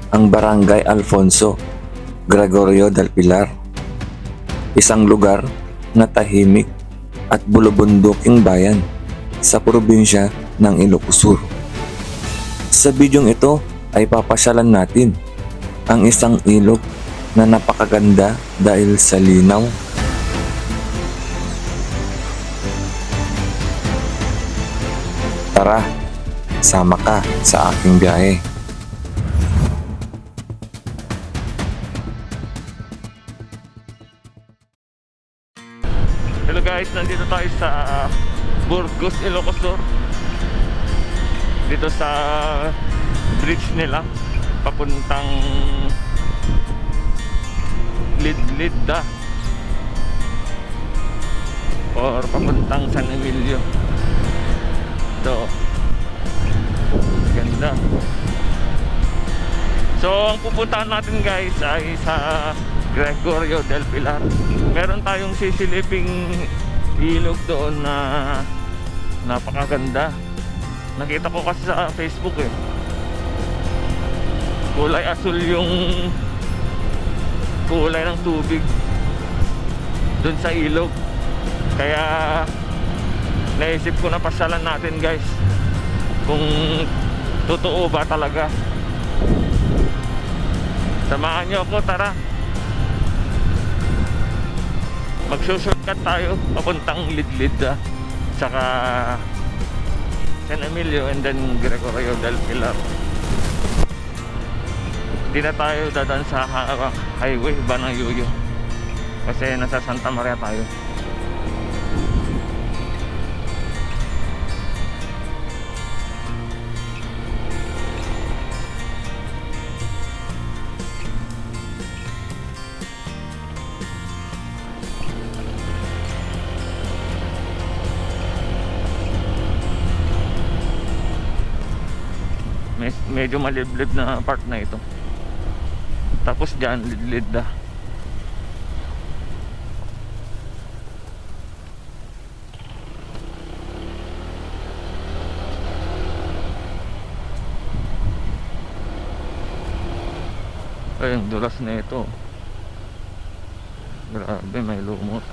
ang Barangay Alfonso, Gregorio del Pilar. Isang lugar na tahimik at bulubunduking bayan sa probinsya ng Ilocos Sur. Sa bidyong ito ay papasyalan natin ang isang ilog na napakaganda dahil sa linaw. Tara, sama ka sa aking biyahe. Hello guys, nandito tayo sa Burgos, Ilocos Sur. Dito sa bridge nila papuntang Lidlida or papuntang San Emilio. Ito, ganda. So ang pupuntahan natin guys ay sa Gregorio del Pilar. Meron tayong sisiliping ilog doon na napakaganda. Nakita ko kasi sa Facebook eh. Kulay asul yung kulay ng tubig doon sa ilog. Kaya naisip ko na pasyalan natin guys kung totoo ba talaga. Samahan nyo ako, tara. Magsushortcut tayo papuntang Lidlida tsaka San Emilio and then Gregorio del Pilar. Hindi na tayo dadaan sa highway Banayuyo kasi nasa Santa Maria tayo. Medyo maliblib na part na ito. Tapos dyan Lidlida. Ay, ang dulas na ito. Grabe, may lumot.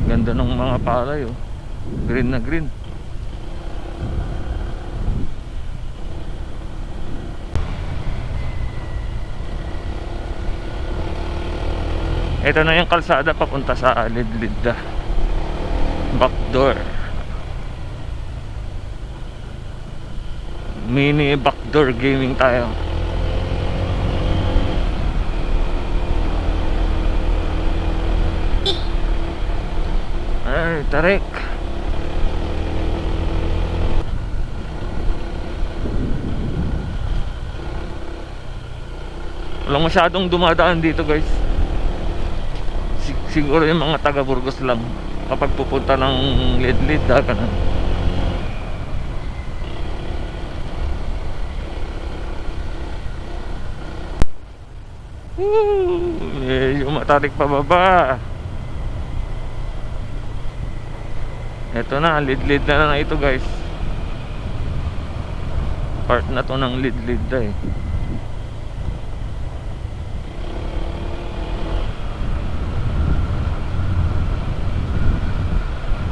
Ganda ng mga palay oh. Green na green. Ito na yung kalsada papunta sa Lidlida. Backdoor. Mini backdoor gaming tayo. Ay, tarik. Walang masyadong dumadaan dito guys. Siguro yung mga taga Burgos lang kapag pupunta ng Lidlida ganun. Medyo matarik pababa. Ito na, Lidlida na ito guys. Part na to ng Lidlida eh.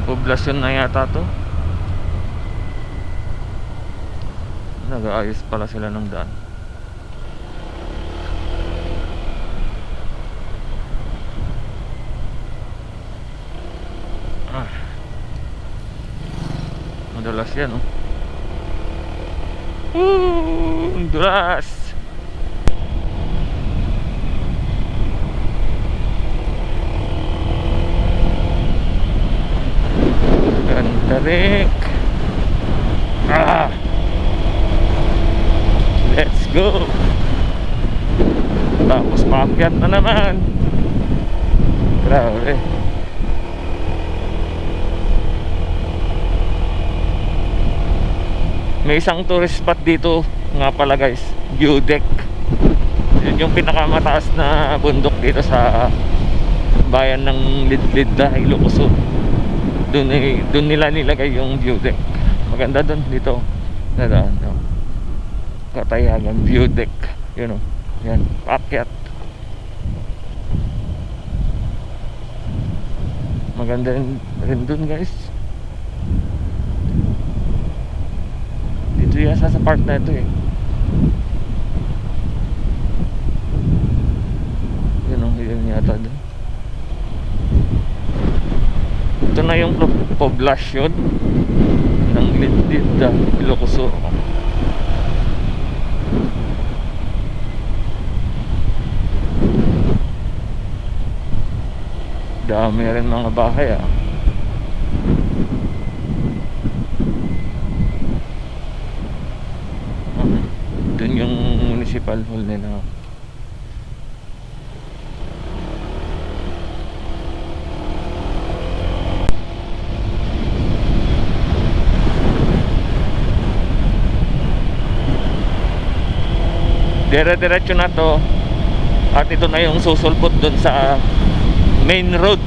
Poblasyon na yata to. Nag-aayos pala sila ng daan. Madalas yan oh. Ang dulas. Gantarik. Let's go. Tapos paakyat na naman. Grabe. May isang tourist spot dito nga pala guys, view deck. Yun yung pinakamataas na bundok dito sa bayan ng Lidlid na Ilocos. Doon nila nilagay yung view deck. Maganda doon dito. Nadaan, no? Katayagan view deck. Yun, oh. Yan, paakyat. Maganda rin doon, guys. Dito yan sa part na ito eh. Yun, oh, yun yata doon. Ito na yung poblasyon ng Lidlid na Ilocos. Dami rin mga bahay ah. Dun yung municipal hall nila. Dire-diretso na to. At ito na yung susulpot dun sa main road.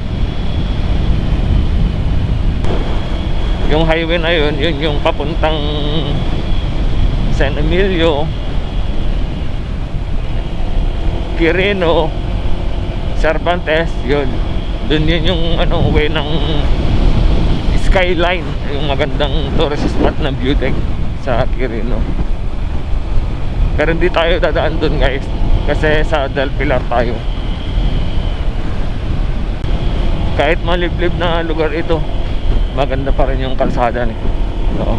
Yung highway na yun, yun yung papuntang San Emilio, Quirino, Cervantes, yun. Dun yun yung ano, way ng skyline, yung magandang tourist spot na view deck sa Quirino. Pero hindi tayo dadaan dun, guys, kasi sa Del Pilar tayo. Kahit maliblib na lugar ito, maganda pa rin yung kalsada eh. Oo.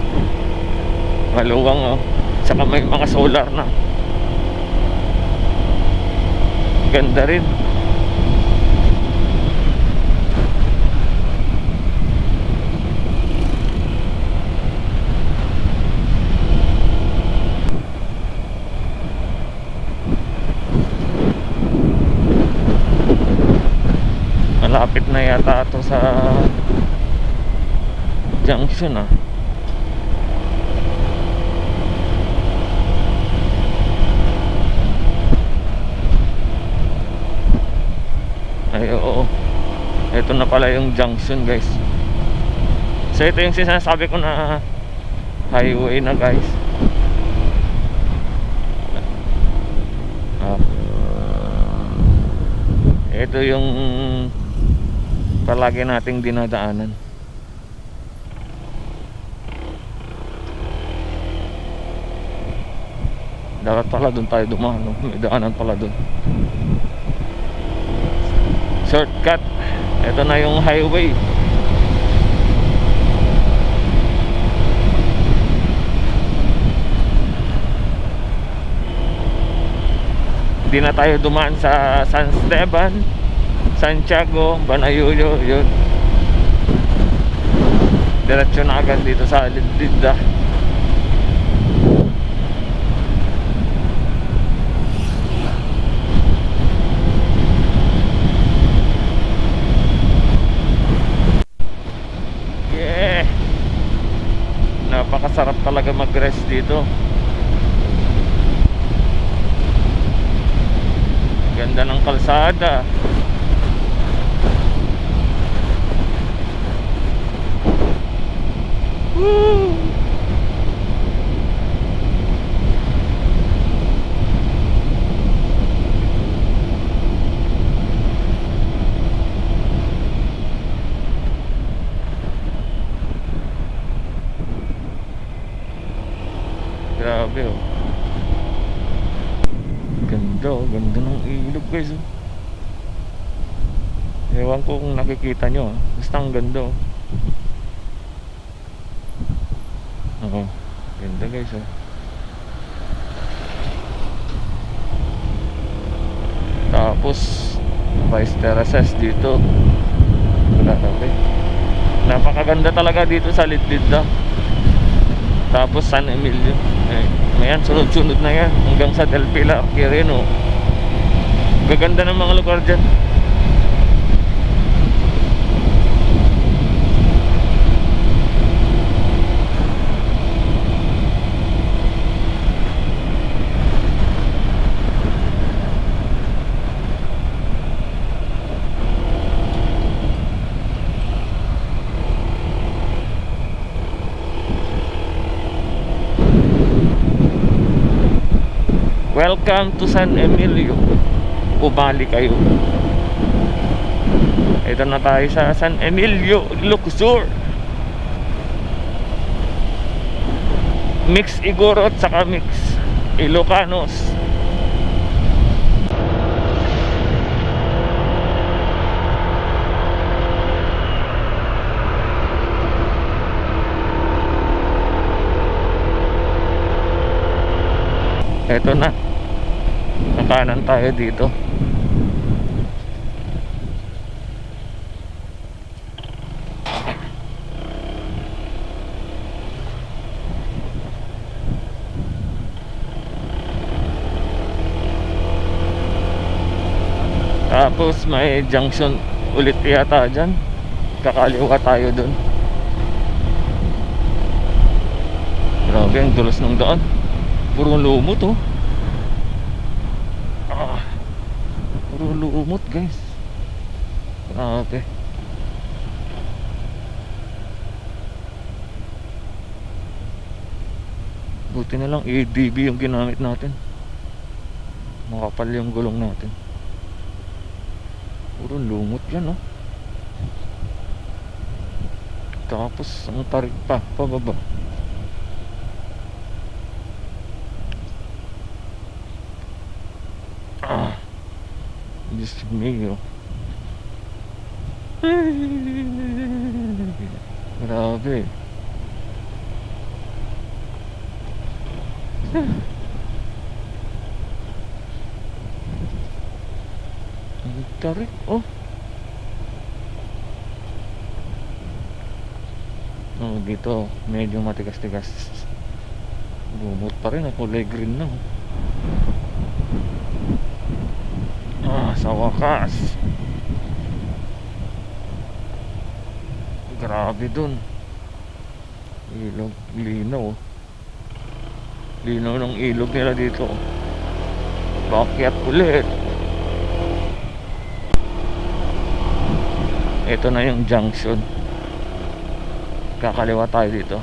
Maluwang, oh. Saka may mga solar na. Ganda rin. Malapit na yata ito sa junction ah. Ay oo. Ito na pala yung junction, guys. So ito yung sinasabi ko na highway na, guys. Ito yung palagi nating dinadaanan. Dapat pala doon tayo dumaan, no? May daanan pala doon. Shortcut. Ito na yung highway. Hindi na tayo dumaan sa San Esteban, Santiago, Banayuyo, yun. Diretso na agad dito sa Lidlid. Yeah. Napakasarap talaga mag-rest dito. Ganda ng kalsada. Woo! Grabe oh. Ganda oh, ganda ng ilog, guys oh. Ewan ko kung nakikita nyo, basta ang ganda oh. Oo, ganda guys oh. Tapos Vice Terraces dito. Grabe. Napakaganda talaga dito sa Lidlid. Tapos San Emilio. Ayan, sunod-sunod na yan hanggang sa Del Pilar, Quirino. Gaganda ng mga lugar dyan. Welcome to San Emilio. Umali kayo. Ito na tayo sa San Emilio, Ilocos. Mix Igorot saka mix Ilocanos. Eto na, nakanan tayo dito. Tapos may junction ulit yata dyan. Kakaliwa tayo dun. Grabe ang dulas ng daan. Puro lumot oh. Puro lumot guys. Grabe. Buti na lang ADB yung ginamit natin. Makapal yung gulong natin. Puro lumot yan oh. Tapos ang tarik pa pababa. Diyos mio. Grabe. Ang tarik oh. Oh, dito medyo matigas-tigas. Lumot pa rin, kulay green na oh. Sa wakas. Grabe dun. Ilog, linaw. Linaw ng ilog nila dito. Bakyat ulit. Ito na yung junction. Kakaliwa tayo dito.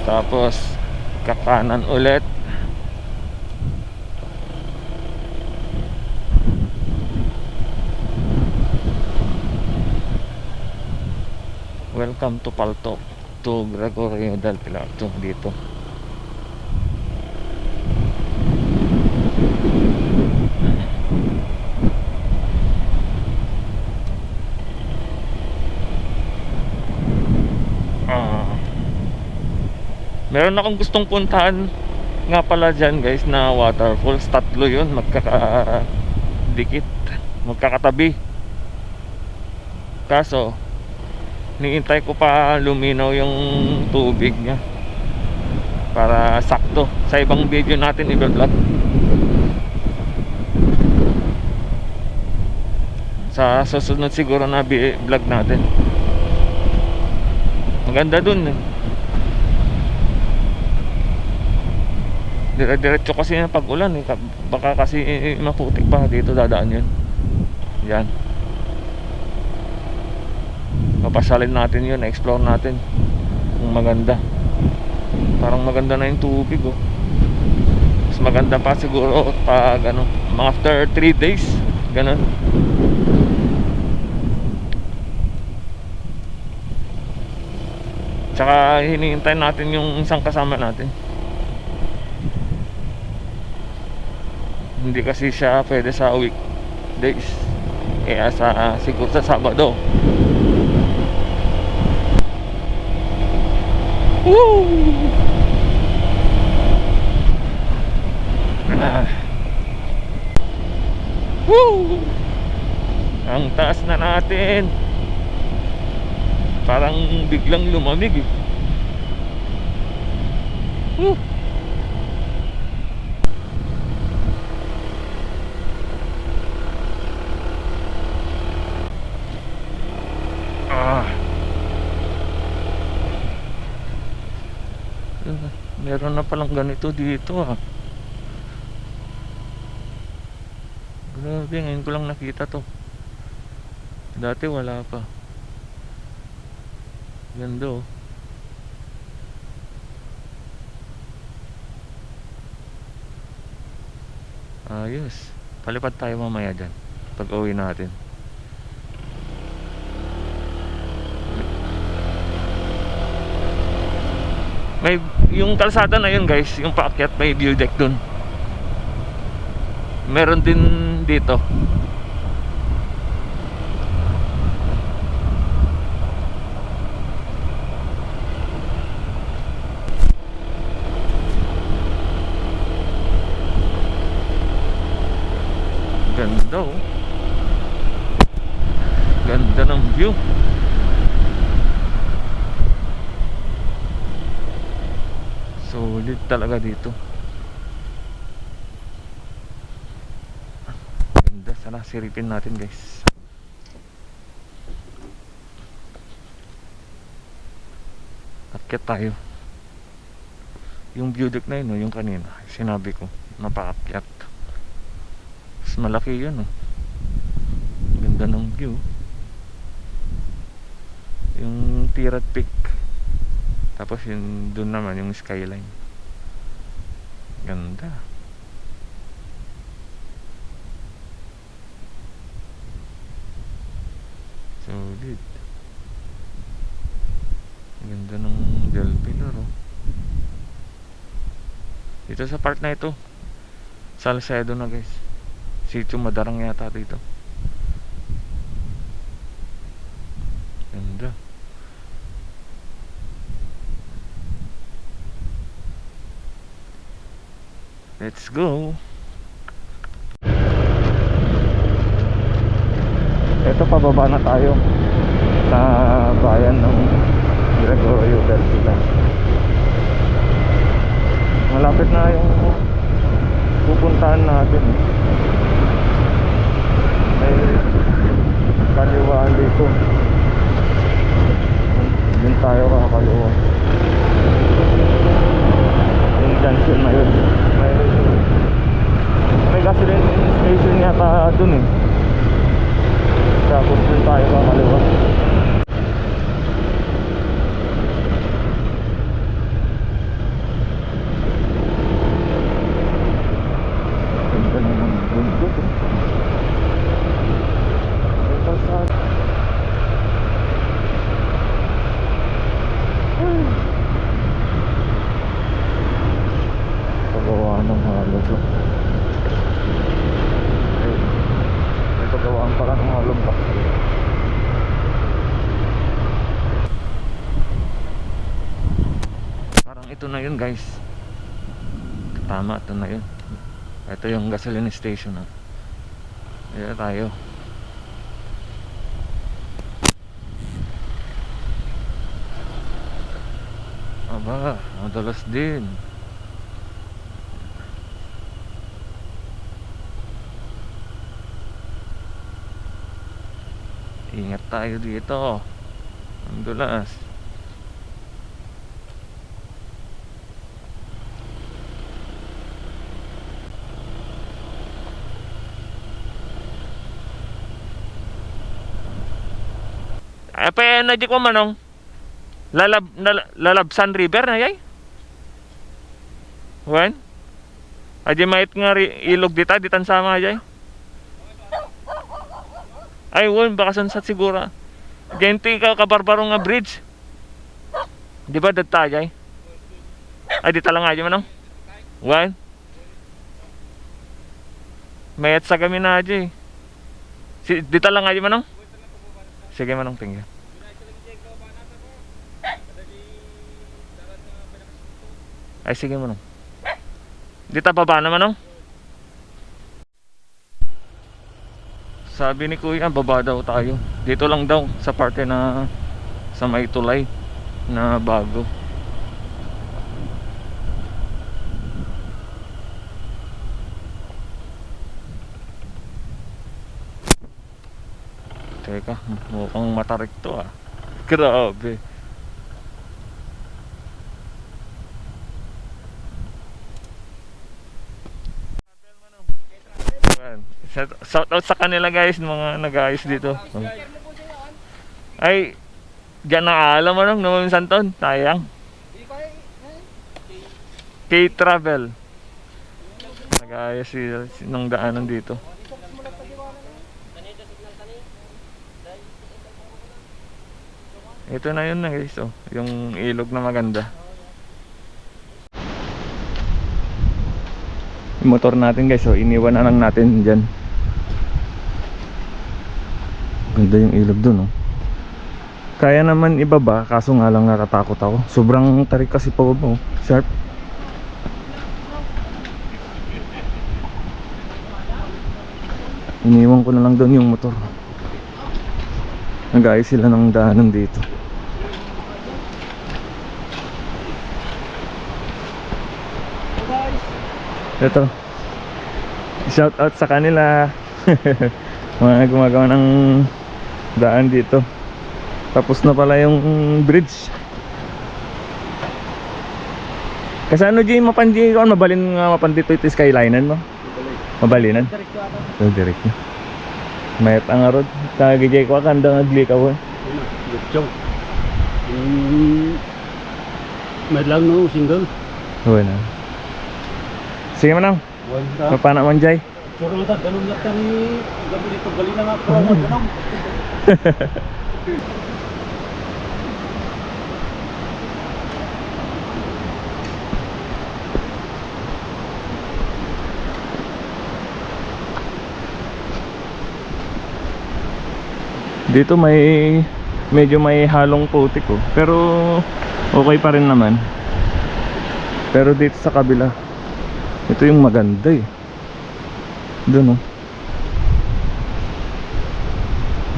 Tapos kakanan ulit. Welcome to Paltok, to Gregorio del Pilar, to dito. Meron akong gustong puntahan nga pala dyan guys na waterfalls. Tatlo yun, magkakadikit, magkakatabi. Kaso niintay ko pa luminaw yung tubig niya para sakto sa ibang video natin i-vlog. Sa susunod siguro na vlog natin. Maganda dun eh. Diretso kasi yung pag-ulan eh. Baka kasi maputik pa dito dadaan yun. Yan. Papasalin natin yun, explore natin kung maganda. Parang maganda na yung tubig oh. Mas maganda pa siguro pag ano, after 3 days ganun. Tsaka hinihintay natin yung isang kasama natin. Hindi kasi siya pwede sa weekdays. Kaya siguro sa Sabado. Woo! Woo! Ang taas na natin. Parang biglang lumamig eh. Woo! Meron na palang ganito dito ah. Grabe, ngayon ko lang nakita to. Dati wala pa. Ganda oh. Ayos. Palipad tayo mamaya dyan pag uwi natin. May yung kalsada na yun guys, yung paakyat, may view deck dun. Meron din dito. Ganda oh. Ganda ng view. Solid talaga dito. Ganda. Sana siripin natin guys. Akyat tayo. Yung view deck na yun, no, yung kanina sinabi ko, napaakyat. Mas malaki yun oh. Ganda ng view. Yung Tirat Peak. Tapos yun dun naman yung skyline. Ganda. Solid. Ganda ng Del Pilar oh. Dito sa part na ito, Salcedo na guys. Sitio Madarang yata dito. Ganda. Let's go. Ito, pababa na tayo sa bayan ng Gregorio del Pilar. Malapit na yung pupuntahan natin. May kaliwaan dito. Doon tayo kakaliwa. Yung junction na yun. May gasoline station yata dun eh. Tapos doon tayo kakaliwa. Ganda naman bundok eh. May kalsada. Pagawa ng halos oh. May pagawaan pala ng halong pa. Parang ito na yun guys. Tama, ito na yun. Ito yung gasoline station ah. Dito tayo. Aba, madalas din. Ingat tayo dito. Ang dulas. Apa na di ko manong lalabsan river na yay. Wen? Adi mait nga ilog dita ditan sama jay. Ay won baka sansat sigura. Genti ka kabarbaro nga bridge. Di ba data jay? Ay dita lang aja manong. Wen? Mayat sa kami na aja. Si dita lang aja manong. Sige manong tingin. Ay sige manong. Dita baba na manong. Sabi ni Kuya baba daw tayo. Dito lang daw sa parte na sa may tulay na bago. Teka, mukhang matarik to ah. Grabe. Shout out sa kanila guys, mga nag-aayos dito. Ay, diyan na alam mo nang naman Santon. Sayang. K-Travel. Nag-aayos ng daanan dito. Ito na yun na guys, oh, yung ilog na maganda. Yung motor natin guys, oh, iniwan na lang natin dyan. Ganda yung ilog dun, oh. Kaya naman ibaba, kaso nga lang natatakot ako. Sobrang tarik kasi pa, oh, sharp. Iniwan ko na lang doon yung motor. Nag-ayos sila ng daanan dito. Ito, shout out sa kanila. Mga gumagawa ng daan dito. Tapos na pala yung bridge. Kasi ano Jay, mapandi ko mabalin nga mapandi ito skylinean mo. Mabalinan. So direct na. Mayat ang arod. Kagijay ko kanda ngagli ka mo. Gutyo. Madlang no single. Oo na. Sige manang. Wala. Mapana man Jay. Puro na ganun lang kami. Gabi dito gali na nga pro mo ganun. Dito medyo may halong putik, oh. Pero okay pa rin naman. Pero dito sa kabila, ito yung maganda eh. Doon, oh.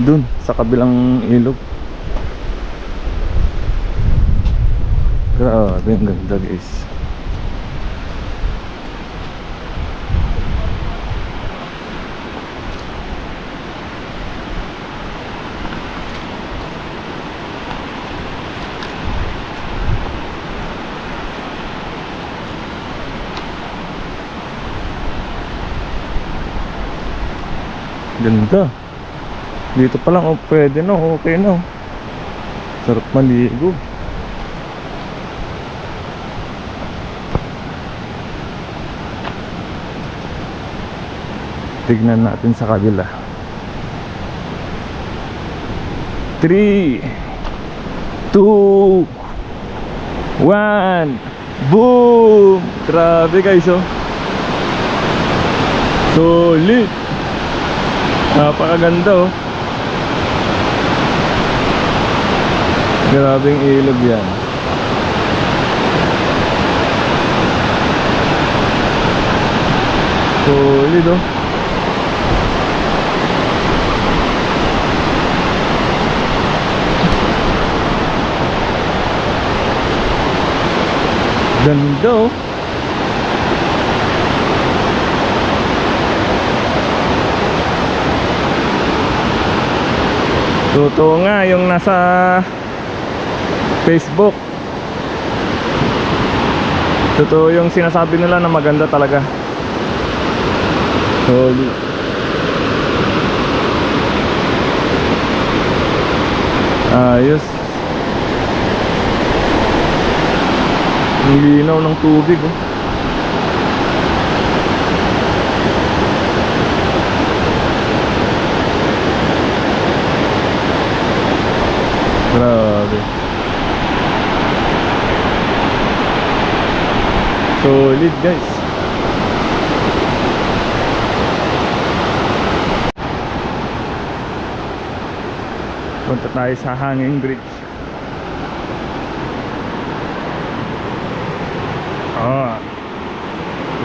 Doon sa kabilang ilog. Grabe, ang ganda guys. Ganda. Dito pa lang, oh, pwede na, okay na, oh. Sarap maligo. Tignan natin sa kabila. 3 2 1 boom! Grabe guys, oh. Solid. Napakaganda, oh. Grabing ilog yan. Solid, oh. Ganda, oh. Totoo nga yung nasa Facebook. Totoo yung sinasabi nila na maganda talaga. Solid. Ayos. Ang linaw ng tubig, oh. Grabe. Solid guys. Punta tayo sa hanging bridge.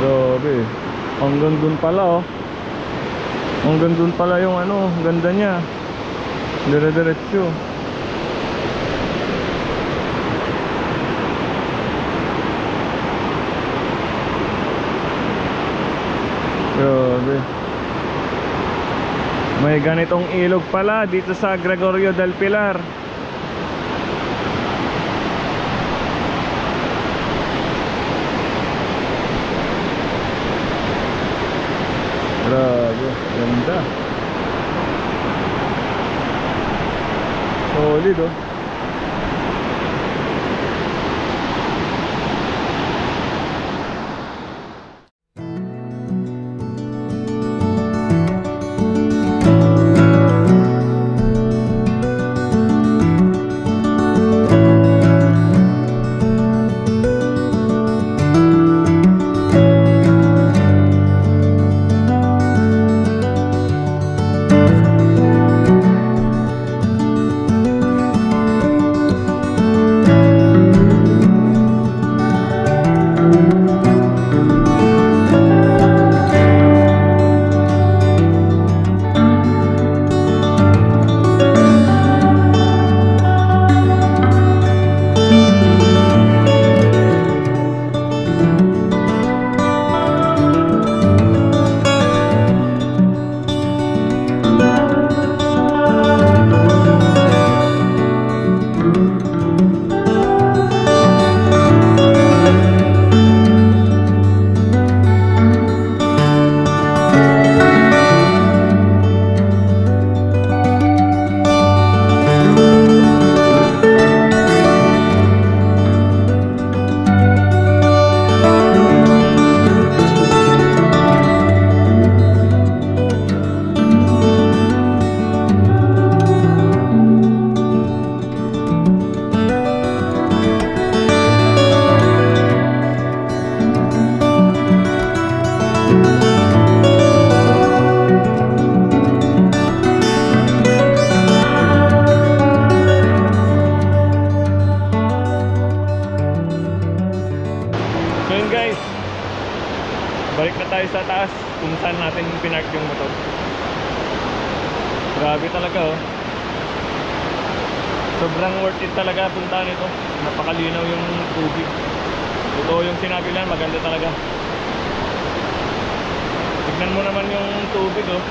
Grabe. Hanggang dun pala, oh. Hanggang dun pala yung ano, ganda niya. Dire-diretso. Grabe. May ganitong ilog pala dito sa Gregorio del Pilar. Grabe, ganda. Solid oh. So yun guys, balik na tayo sa taas kung saan natin pinark yung motor. Grabe talaga oh. Sobrang worth it talaga puntahan ito. Napakalinaw yung tubig. Ito yung sinabi lang, maganda talaga. Tignan mo naman yung tubig oh.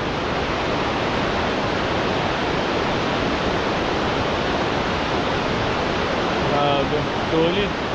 Grabe, solid.